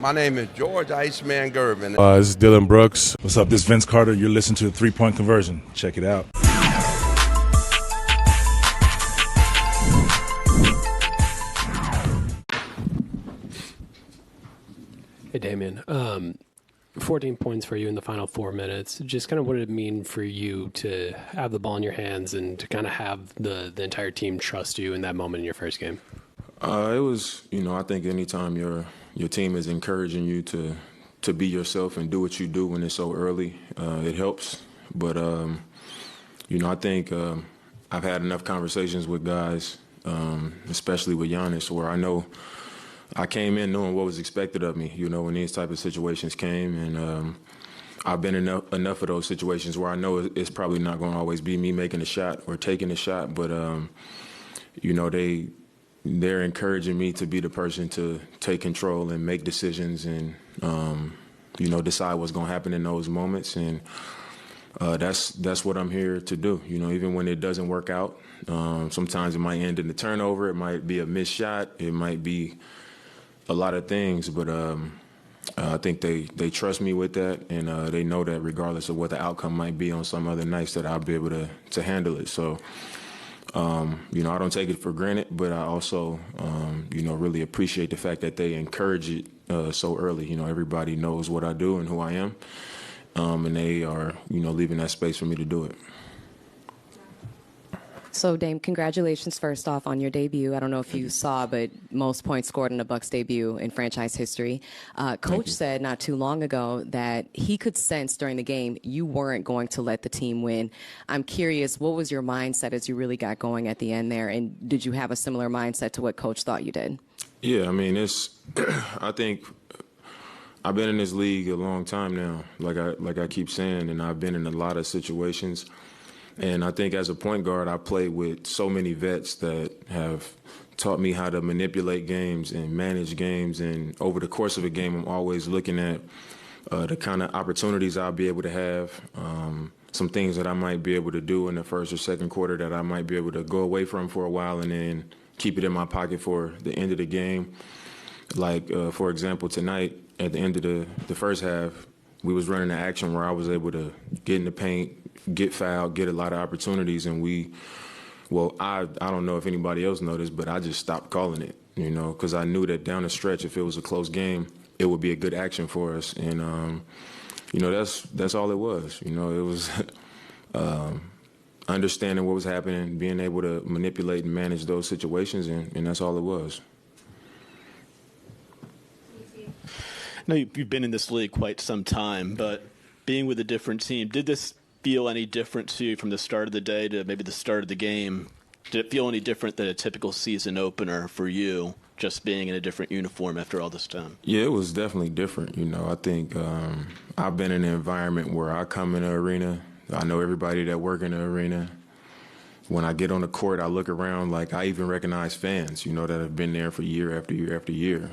My name is George Iceman Gervin. This is Dylan Brooks. What's up? This is Vince Carter. You're listening to the 3-Point Conversion. Check it out. Hey, Damian. 14 points for you in the final 4 minutes. Just kind of what did it mean for you to have the ball in your hands and to kind of have the entire team trust you in that moment in your first game? It was, I think anytime your team is encouraging you to be yourself and do what you do when it's so early, it helps. But, I think I've had enough conversations with guys, especially with Giannis, where I know I came in knowing what was expected of me, when these type of situations came. And I've been in enough of those situations where I know it's probably not going to always be me making a shot or taking a shot. But, they're encouraging me to be the person to take control and make decisions and, decide what's going to happen in those moments. And that's what I'm here to do. Even when it doesn't work out, sometimes it might end in a turnover. It might be a missed shot. It might be a lot of things. But I think they trust me with that, and they know that regardless of what the outcome might be on some other nights, that I'll be able to handle it. So, I don't take it for granted, but I also, really appreciate the fact that they encourage it so early. Everybody knows what I do and who I am, and they are, leaving that space for me to do it. So, Dame, congratulations first off on your debut. I don't know if you saw, but most points scored in a Bucks debut in franchise history. Coach said not too long ago that he could sense during the game you weren't going to let the team win. I'm curious, what was your mindset as you really got going at the end there, and did you have a similar mindset to what Coach thought you did? Yeah, I think I've been in this league a long time now, like I keep saying, and I've been in a lot of situations. And I think as a point guard, I played with so many vets that have taught me how to manipulate games and manage games. And over the course of a game, I'm always looking at the kind of opportunities I'll be able to have, some things that I might be able to do in the first or second quarter that I might be able to go away from for a while and then keep it in my pocket for the end of the game. Like, for example, tonight at the end of the first half, we was running an action where I was able to get in the paint, get fouled, get a lot of opportunities, and I don't know if anybody else noticed, but I just stopped calling it, because I knew that down the stretch, if it was a close game, it would be a good action for us. And, that's all it was. It was understanding what was happening, being able to manipulate and manage those situations, and that's all it was. I know you've been in this league quite some time, but being with a different team, did this feel any different to you from the start of the day to maybe the start of the game? Did it feel any different than a typical season opener for you, just being in a different uniform after all this time? Yeah, it was definitely different. I think I've been in an environment where I come in the arena, I know everybody that work in the arena. When I get on the court, I look around, like I even recognize fans, that have been there for year after year after year.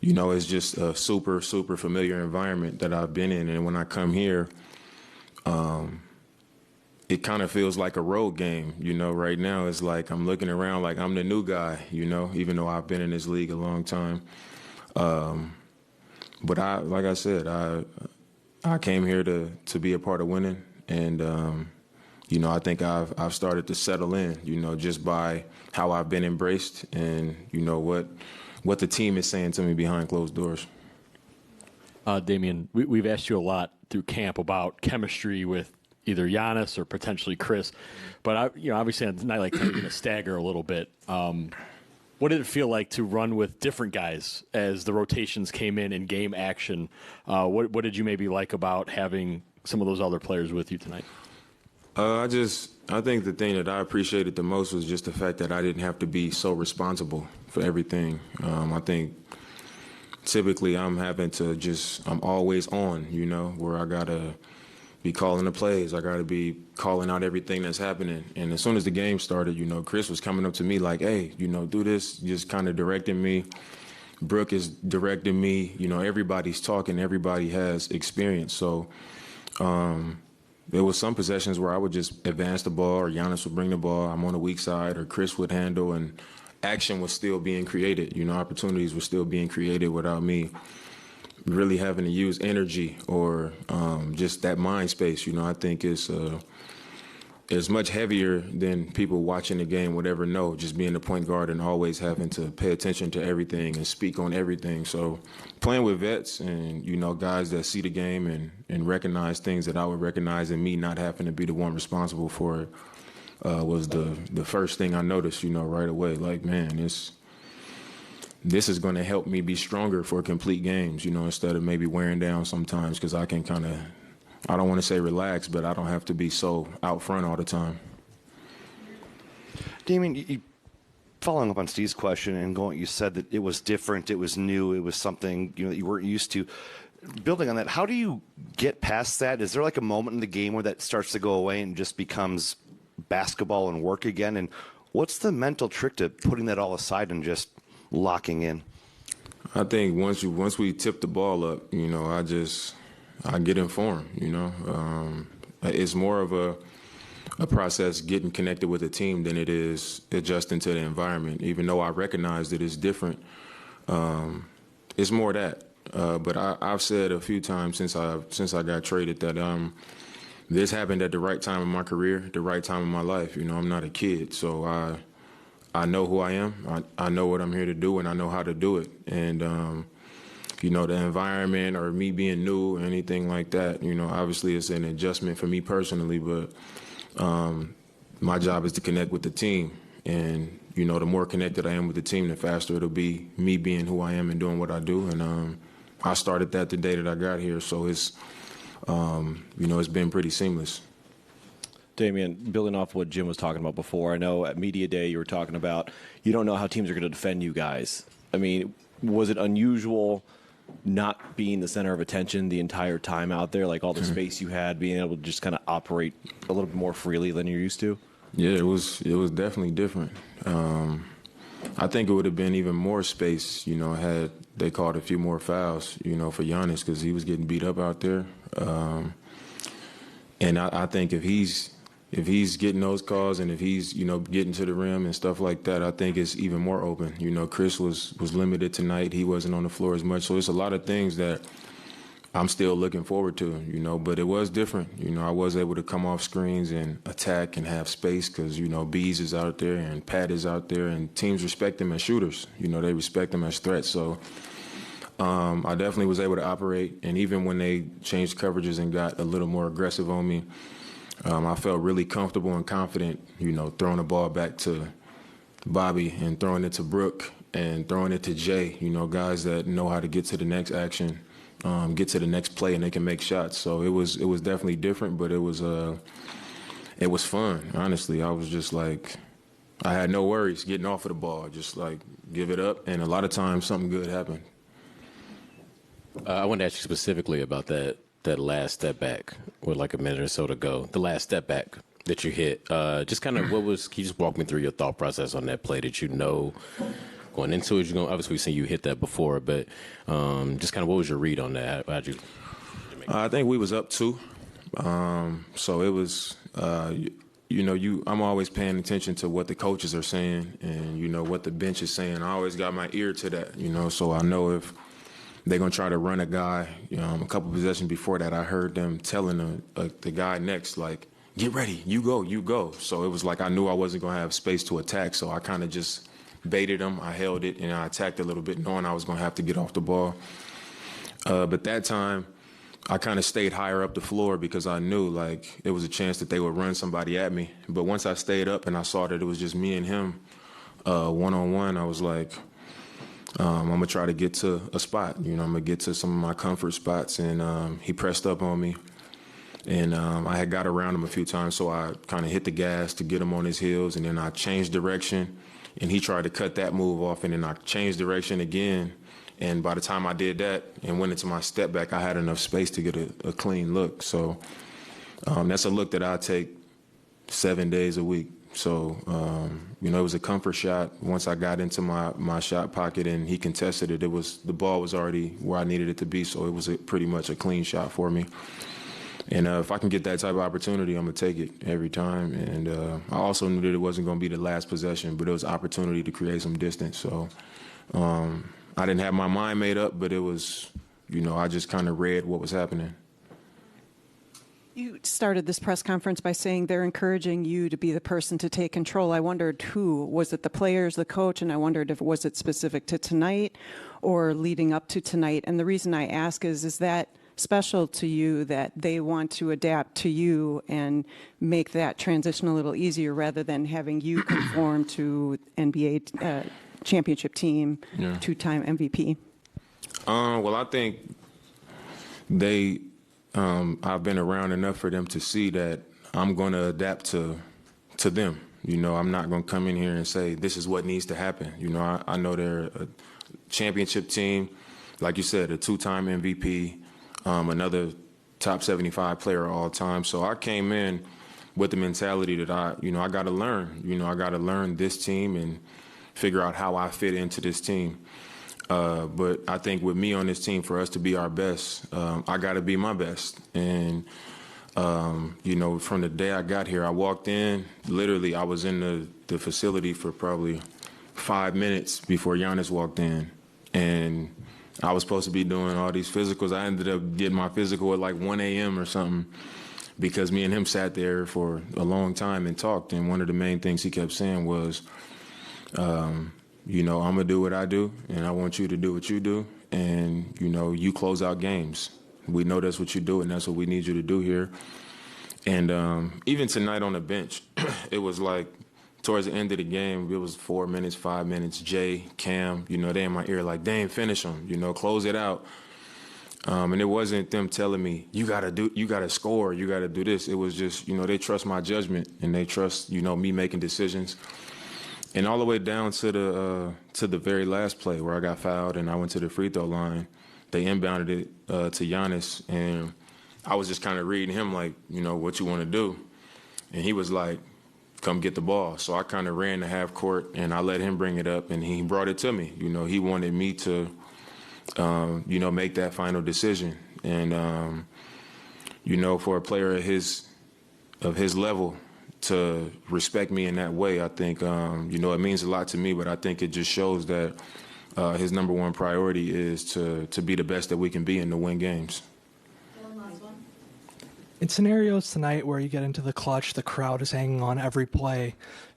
It's just a super, super familiar environment that I've been in. And when I come here, it kind of feels like a road game. Right now it's like I'm looking around like I'm the new guy, even though I've been in this league a long time. But like I said, I came here to be a part of winning. And, I think I've started to settle in, just by how I've been embraced and, what the team is saying to me behind closed doors. Damian, we've asked you a lot through camp about chemistry with either Giannis or potentially Chris, but obviously on a night like that, you're going to stagger a little bit. What did it feel like to run with different guys as the rotations came in game action? What did you maybe like about having some of those other players with you tonight? I think the thing that I appreciated the most was just the fact that I didn't have to be so responsible for everything. I think typically I'm always on, where I got to be calling the plays. I got to be calling out everything that's happening. And as soon as the game started, Chris was coming up to me like, hey, do this, just kind of directing me. Brooke is directing me. Everybody's talking. Everybody has experience. So there was some possessions where I would just advance the ball, or Giannis would bring the ball. I'm on the weak side, or Chris would handle, and action was still being created. Opportunities were still being created without me really having to use energy or just that mind space. I think it's much heavier than people watching the game would ever know, just being the point guard and always having to pay attention to everything and speak on everything. So playing with vets and, guys that see the game and recognize things that I would recognize, and me not having to be the one responsible for it was the first thing I noticed, right away. Like, man, this is going to help me be stronger for complete games, instead of maybe wearing down sometimes, because I can kind of, I don't want to say relax, but I don't have to be so out front all the time. Damian, following up on Steve's question and you said that it was different, it was new, it was something that you weren't used to. Building on that, how do you get past that? Is there like a moment in the game where that starts to go away and just becomes basketball and work again? And what's the mental trick to putting that all aside and just locking in? I think once we tip the ball up, I get informed. It's more of a process getting connected with the team than it is adjusting to the environment. Even though I recognize that it's different, it's more that. But I've said a few times since I got traded that this happened at the right time in my career, the right time in my life. I'm not a kid, so I know who I am. I know what I'm here to do, and I know how to do it. And the environment or me being new or anything like that, obviously it's an adjustment for me personally, but my job is to connect with the team. And, the more connected I am with the team, the faster it'll be me being who I am and doing what I do. And I started that the day that I got here, so it's, it's been pretty seamless. Damian, building off what Jim was talking about before, I know at Media Day you were talking about you don't know how teams are going to defend you guys. I mean, was it unusual not being the center of attention the entire time out there, like all the space you had, being able to just kind of operate a little bit more freely than you're used to? Yeah, it was definitely different. I think it would have been even more space, had they called a few more fouls, for Giannis, because he was getting beat up out there. And I think if he's getting those calls and if he's, getting to the rim and stuff like that, I think it's even more open. Chris was limited tonight. He wasn't on the floor as much. So it's a lot of things that I'm still looking forward to, but it was different. I was able to come off screens and attack and have space because, Bees is out there and Pat is out there and teams respect them as shooters. They respect them as threats. So I definitely was able to operate. And even when they changed coverages and got a little more aggressive on me, I felt really comfortable and confident, throwing the ball back to Bobby and throwing it to Brooke and throwing it to Jay, guys that know how to get to the next action, get to the next play, and they can make shots. So it was definitely different, but it was fun, honestly. I was just like, I had no worries getting off of the ball, just like give it up, and a lot of times something good happened. I wanted to ask you specifically about that last step back with like a minute or so to go. The last step back that you hit, just kind of can you just walk me through your thought process on that play? Did you know going into it? Obviously we've seen you hit that before, but just kind of what was your read on that? How'd you I think we was up 2. So it was, I'm always paying attention to what the coaches are saying and, what the bench is saying. I always got my ear to that, so I know if they're going to try to run a guy. A couple possessions before that, I heard them telling the guy next, like, get ready, you go. So it was like I knew I wasn't going to have space to attack, so I kind of just baited him. I held it, and I attacked a little bit, knowing I was going to have to get off the ball. But that time, I kind of stayed higher up the floor because I knew, like, there was a chance that they would run somebody at me. But once I stayed up and I saw that it was just me and him one-on-one, I was like, I'm going to try to get to a spot. I'm going to get to some of my comfort spots. And he pressed up on me. And I had got around him a few times, so I kind of hit the gas to get him on his heels. And then I changed direction, and he tried to cut that move off. And then I changed direction again. And by the time I did that and went into my step back, I had enough space to get a clean look. So that's a look that I take 7 days a week. So, it was a comfort shot. Once I got into my shot pocket and he contested it, the ball was already where I needed it to be. So it was pretty much a clean shot for me. And if I can get that type of opportunity, I'm going to take it every time. And I also knew that it wasn't going to be the last possession, but it was an opportunity to create some distance. So I didn't have my mind made up, but it was, I just kind of read what was happening. You started this press conference by saying they're encouraging you to be the person to take control. I wondered who. Was it the players, the coach? And I wondered if was it specific to tonight or leading up to tonight? And the reason I ask is that special to you that they want to adapt to you and make that transition a little easier rather than having you conform to NBA championship team, two-time MVP? Well, I think I've been around enough for them to see that I'm going to adapt to them. I'm not going to come in here and say this is what needs to happen. I know they're a championship team, like you said, a two-time MVP, another top 75 player all time. So I came in with the mentality that I got to learn. I got to learn this team and figure out how I fit into this team. But I think with me on this team, for us to be our best, I got to be my best. And, from the day I got here, I walked in, literally I was in the facility for probably 5 minutes before Giannis walked in. And I was supposed to be doing all these physicals. I ended up getting my physical at like 1 a.m. or something because me and him sat there for a long time and talked. And one of the main things he kept saying was, I'm going to do what I do, and I want you to do what you do. And, you close out games. We know that's what you do, and that's what we need you to do here. And even tonight on the bench, it was like towards the end of the game, it was 4 minutes, 5 minutes. Jay, Cam, they in my ear like, Dame, finish them, close it out. And it wasn't them telling me, you got to score, you got to do this. It was just, they trust my judgment, and they trust, me making decisions. And all the way down to the very last play where I got fouled and I went to the free throw line, they inbounded it to Giannis, and I was just kind of reading him like, what you want to do? And he was like, come get the ball. So I kind of ran the half court, and I let him bring it up, and he brought it to me. He wanted me to, make that final decision. And, for a player of his level, to respect me in that way, I think, it means a lot to me, but I think it just shows that his number one priority is to be the best that we can be and to win games. In scenarios tonight where you get into the clutch, the crowd is hanging on every play,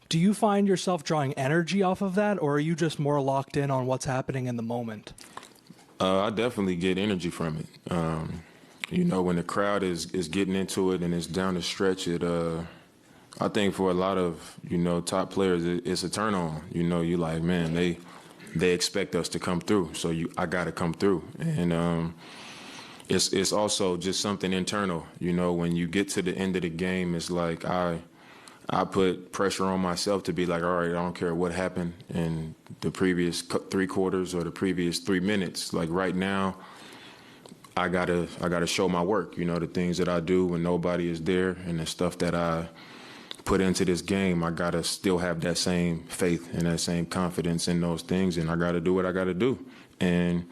do you find yourself drawing energy off of that, or are you just more locked in on what's happening in the moment? I definitely get energy from it. When the crowd is getting into it and it's down the stretch, I think for a lot of, top players, it's a turn on. You like, man, they expect us to come through, so I got to come through. And it's also just something internal. When you get to the end of the game, it's like I put pressure on myself to be like, all right, I don't care what happened in the previous 3 quarters or the previous 3 minutes. Like right now, I gotta show my work. The things that I do when nobody is there, and the stuff that I put into this game, I gotta still have that same faith and that same confidence in those things, and I gotta do what I gotta do. And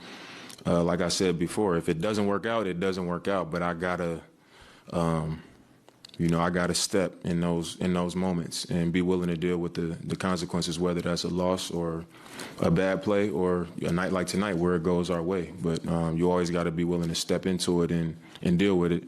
like I said before, if it doesn't work out, it doesn't work out. But I gotta, I gotta step in those moments and be willing to deal with the consequences, whether that's a loss or a bad play or a night like tonight where it goes our way. But you always got to be willing to step into it and deal with it.